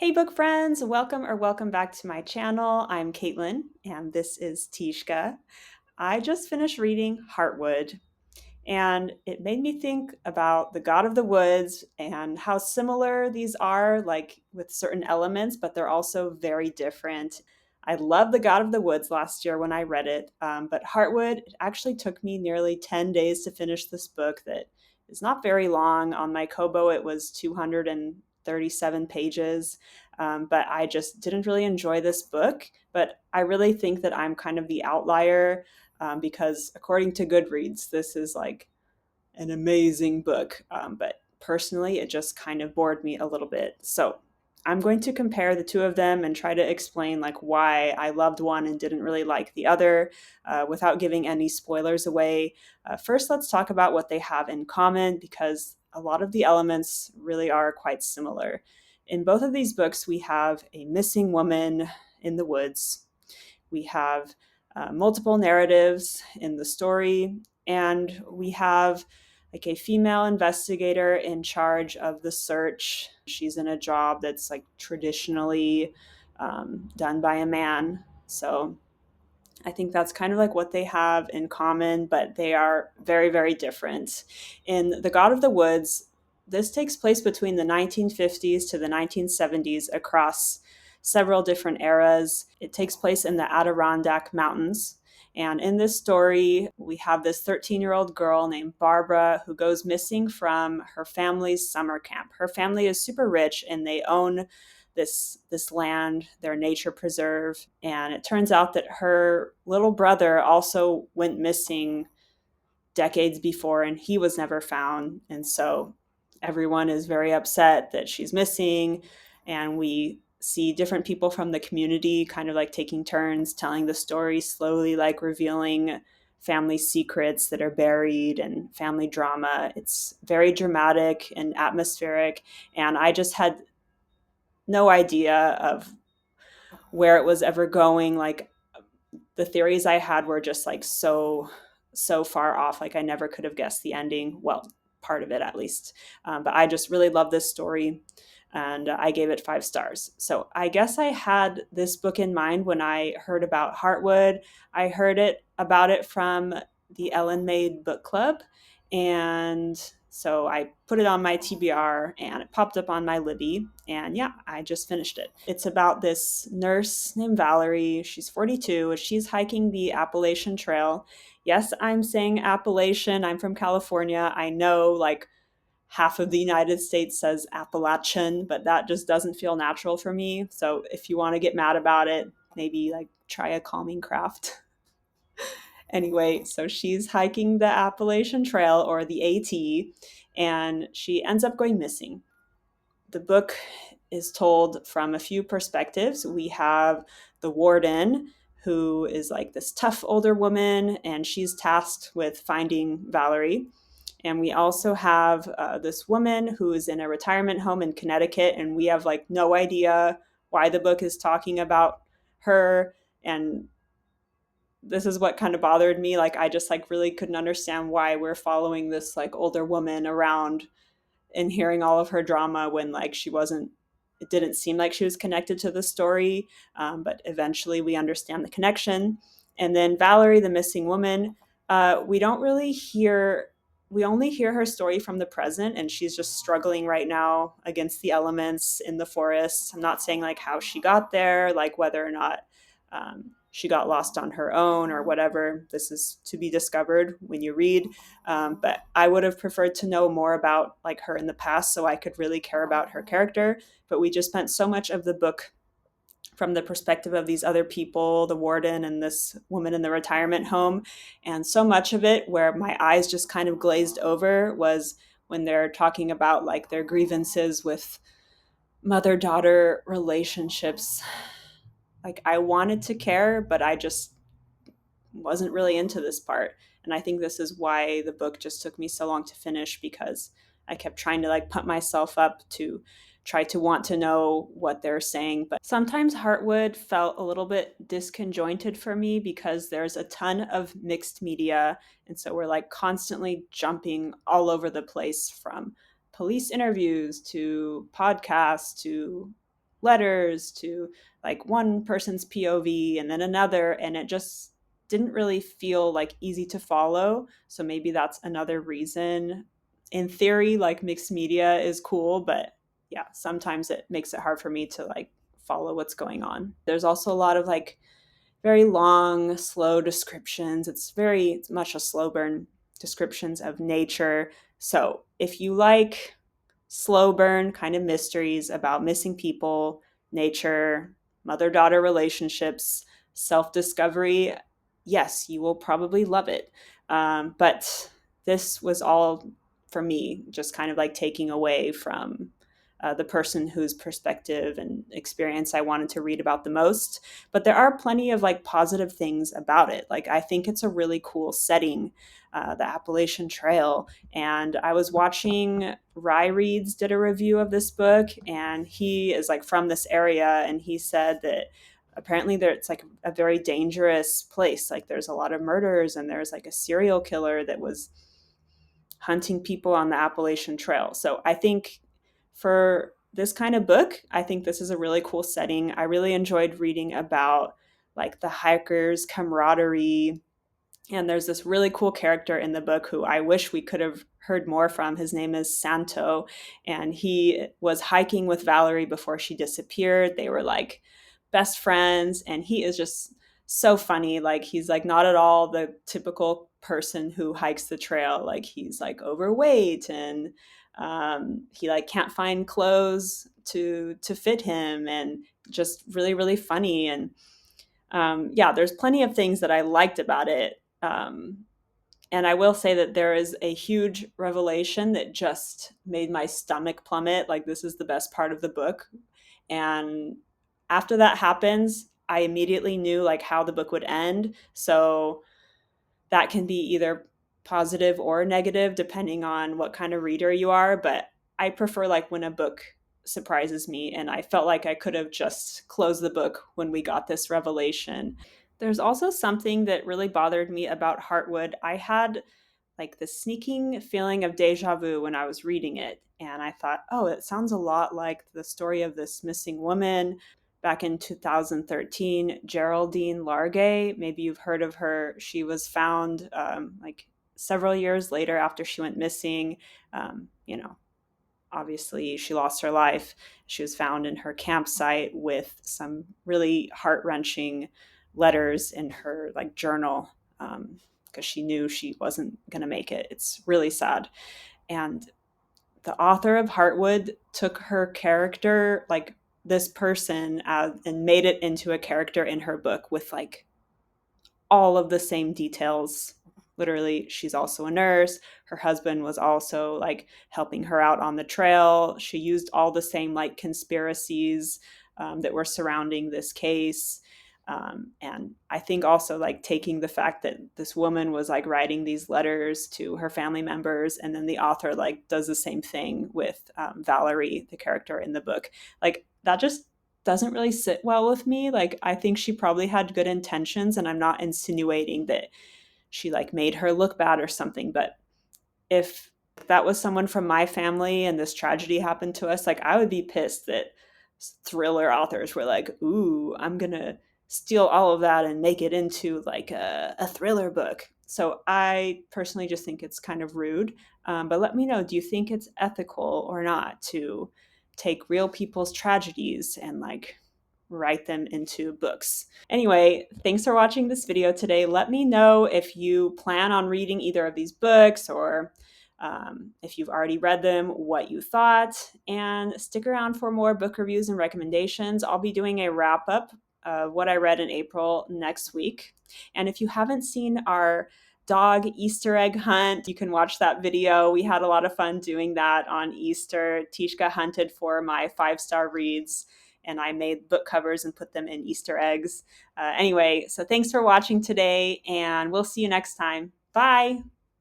Hey, book friends, welcome back to my channel. I'm Caitlin, and this is Tishka. I just finished reading Heartwood, and it made me think about the God of the Woods and how similar these are, like with certain elements, but they're also very different. I loved the God of the Woods last year when I read it, but Heartwood, it actually took me nearly 10 days to finish this book that is not very long. On my Kobo, it was 237 pages, but I just didn't really enjoy this book. But I really think that I'm kind of the outlier because according to Goodreads, this is like an amazing book. But personally, it just kind of bored me a little bit. So I'm going to compare the two of them and try to explain like why I loved one and didn't really like the other without giving any spoilers away. First, let's talk about what they have in common because a lot of the elements really are quite similar. In both of these books, we have a missing woman in the woods. We have multiple narratives in the story, and we have like a female investigator in charge of the search. She's in a job that's like traditionally done by a man. So I think that's kind of like what they have in common, but they are very, very different. In The God of the Woods, this takes place between the 1950s to the 1970s across several different eras. It takes place in the Adirondack Mountains. And in this story, we have this 13-year-old girl named Barbara who goes missing from her family's summer camp. Her family is super rich and they own this land, their nature preserve, and it turns out that her little brother also went missing decades before and he was never found. And so everyone is very upset that she's missing, and we see different people from the community kind of like taking turns telling the story, slowly like revealing family secrets that are buried and family drama. It's very dramatic and atmospheric, and I just had no idea of where it was ever going. Like the theories I had were just like so far off. Like I never could have guessed the ending. Well, part of it at least. But I just really love this story, and I gave it 5 stars. So I guess I had this book in mind when I heard about Heartwood. I heard about it from the Ellen Made Book Club, and so I put it on my TBR and it popped up on my Libby. And yeah, I just finished it. It's about this nurse named Valerie. She's 42. She's hiking the Appalachian Trail. Yes, I'm saying Appalachian. I'm from California. I know like half of the United States says Appalachian, but that just doesn't feel natural for me. So if you want to get mad about it, maybe like try a calming craft. Anyway, so she's hiking the Appalachian Trail, or the AT, and she ends up going missing. The book is told from a few perspectives. We have the warden, who is like this tough older woman, and she's tasked with finding Valerie. And we also have this woman who is in a retirement home in Connecticut, and we have like no idea why the book is talking about her. And this is what kind of bothered me. Like I just like really couldn't understand why we're following this like older woman around and hearing all of her drama when like she wasn't, it didn't seem like she was connected to the story. But eventually we understand the connection. And then Valerie, the missing woman, we don't really hear, we only hear her story from the present, and she's just struggling right now against the elements in the forest. I'm not saying like how she got there, like whether or not she got lost on her own or whatever. This is to be discovered when you read. But I would have preferred to know more about like her in the past so I could really care about her character. But we just spent so much of the book from the perspective of these other people, the warden and this woman in the retirement home. And so much of it where my eyes just kind of glazed over was when they're talking about like their grievances with mother-daughter relationships. Like I wanted to care, but I just wasn't really into this part. And I think this is why the book just took me so long to finish, because I kept trying to like pump myself up to try to want to know what they're saying. But sometimes Heartwood felt a little bit disconjointed for me because there's a ton of mixed media. And so we're like constantly jumping all over the place, from police interviews to podcasts to letters to like one person's POV and then another, and it just didn't really feel like easy to follow. So maybe that's another reason. In theory, like mixed media is cool, but yeah, sometimes it makes it hard for me to like follow what's going on. There's also a lot of like very long, slow descriptions. It's much a slow burn descriptions of nature. So if you like slow burn kind of mysteries about missing people, nature, mother daughter relationships, self discovery, yes, you will probably love it. But this was all for me, just kind of like taking away from the person whose perspective and experience I wanted to read about the most. But there are plenty of like positive things about it. Like I think it's a really cool setting, the Appalachian Trail. And I was watching Rye Reads did a review of this book, and he is like from this area, and he said that apparently there it's like a very dangerous place. Like there's a lot of murders, and there's like a serial killer that was hunting people on the Appalachian Trail. So I think for this kind of book, I think this is a really cool setting. I really enjoyed reading about like the hikers' camaraderie. And there's this really cool character in the book who I wish we could have heard more from. His name is Santo, and he was hiking with Valerie before she disappeared. They were like best friends, and he is just so funny. Like he's like not at all the typical person who hikes the trail. Like he's like overweight, and he like can't find clothes to fit him, and just really really funny. And yeah, there's plenty of things that I liked about it. And I will say that there is a huge revelation that just made my stomach plummet. Like, this is the best part of the book. And after that happens, I immediately knew like how the book would end. So that can be either positive or negative depending on what kind of reader you are. But I prefer like when a book surprises me, and I felt like I could have just closed the book when we got this revelation. There's also something that really bothered me about Heartwood. I had like this sneaking feeling of deja vu when I was reading it. And I thought, oh, it sounds a lot like the story of this missing woman back in 2013, Geraldine Largay. Maybe you've heard of her. She was found like several years later after she went missing. You know, obviously she lost her life. She was found in her campsite with some really heart-wrenching letters in her like journal, because she knew she wasn't going to make it. It's really sad. And the author of Heartwood took her character, like this person, and made it into a character in her book with like all of the same details. Literally, she's also a nurse. Her husband was also like helping her out on the trail. She used all the same like conspiracies that were surrounding this case. And I think also like taking the fact that this woman was like writing these letters to her family members, and then the author like does the same thing with Valerie, the character in the book. Like that just doesn't really sit well with me. Like I think she probably had good intentions, and I'm not insinuating that she like made her look bad or something, but if that was someone from my family and this tragedy happened to us, like I would be pissed that thriller authors were like, ooh, I'm gonna steal all of that and make it into like a thriller book. So I personally just think it's kind of rude. But let me know, do you think it's ethical or not to take real people's tragedies and like write them into books? Anyway, thanks for watching this video today. Let me know if you plan on reading either of these books, or if you've already read them, what you thought, and stick around for more book reviews and recommendations. I'll be doing a wrap up of what I read in April next week. And if you haven't seen our dog Easter egg hunt, you can watch that video. We had a lot of fun doing that on Easter. Tishka hunted for my 5-star reads, and I made book covers and put them in Easter eggs. Anyway, so thanks for watching today, and we'll see you next time. Bye!